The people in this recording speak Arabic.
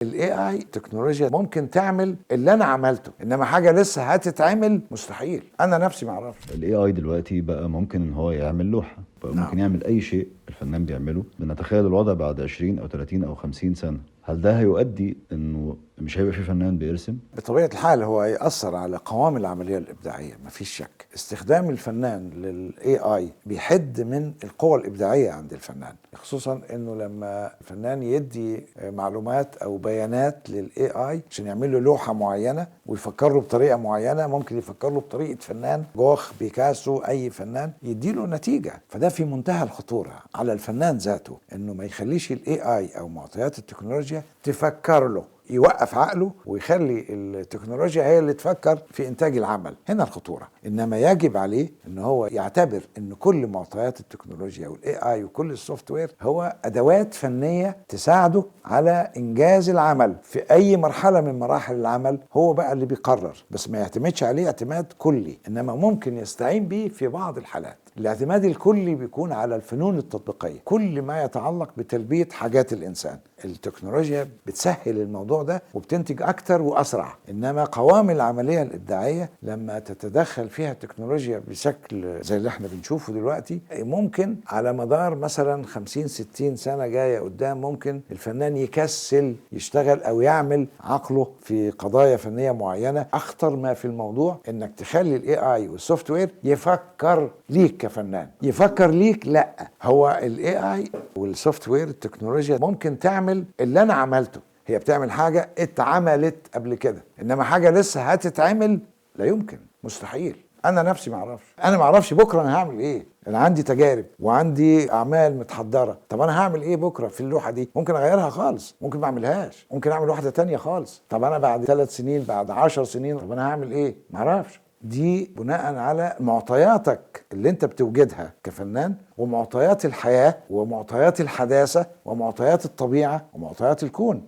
الاي اي تكنولوجيا ممكن تعمل اللي انا عملته، انما حاجه لسه هتتعمل مستحيل. انا نفسي ما اعرفش. الاي اي دلوقتي بقى ممكن ان هو يعمل لوحه، بقى نعم. ممكن يعمل اي شيء الفنان بيعمله. بنتخيل الوضع بعد 20 او 30 او 50 سنه، هل ده هيؤدي انه مش هيبقى في فنان بيرسم؟ بطبيعه الحال هو هيأثر على قوام العمليه الابداعيه، مفيش شك. استخدام الفنان للاي اي بيحد من القوة الابداعيه عند الفنان، خصوصا انه لما الفنان يدي معلومات او بيانات للاي اي عشان يعمل له لوحه معينه ويفكر له بطريقه معينه، ممكن يفكر له بطريقه فنان جوخ، بيكاسو، اي فنان يدي له نتيجه. فده في منتهى الخطوره على الفنان ذاته، انه ما يخليش الاي اي او معطيات التكنولوجيا تفكر له، يوقف عقله ويخلي التكنولوجيا هي اللي تفكر في انتاج العمل. هنا الخطوره. انما يجب عليه ان هو يعتبر ان كل معطيات التكنولوجيا والاي اي وكل السوفت وير هو ادوات فنيه تساعده على انجاز العمل في اي مرحله من مراحل العمل. هو بقى اللي بيقرر، بس ما يعتمدش عليه اعتماد كلي، انما ممكن يستعين به في بعض الحالات. الاعتماد الكلي بيكون على الفنون التطبيقيه، كل ما يتعلق بتلبيه حاجات الانسان. التكنولوجيا بتسهل الموضوع ده وبتنتج اكتر واسرع، انما قوام العمليه الابداعيه لما تتدخل فيها التكنولوجيا بشكل زي اللي احنا بنشوفه دلوقتي، ممكن على مدار مثلا 50-60 سنه جايه قدام ممكن الفنان يكسل يشتغل او يعمل عقله في قضايا فنيه معينه. اخطر ما في الموضوع انك تخلي الاي اي والسوفت وير يفكر ليك كفنان. يفكر ليك؟ لا، هو الاي اي والسوفت وير التكنولوجيا ممكن تعمل اللي انا عملته. هي بتعمل حاجه اتعملت قبل كده، انما حاجه لسه هتتعمل لا يمكن، مستحيل. انا نفسي ما اعرفش. انا ما اعرفش بكره انا هعمل ايه. انا عندي تجارب وعندي اعمال متحضره. طب انا هعمل ايه بكره في اللوحه دي؟ ممكن اغيرها خالص، ممكن ما اعملهاش، ممكن اعمل واحده تانية خالص. طب انا بعد 3 سنين، بعد 10 سنين، طب انا هعمل ايه؟ ما اعرفش. دي بناء على معطياتك اللي انت بتوجدها كفنان، ومعطيات الحياه، ومعطيات الحداثه، ومعطيات الطبيعه، ومعطيات الكون.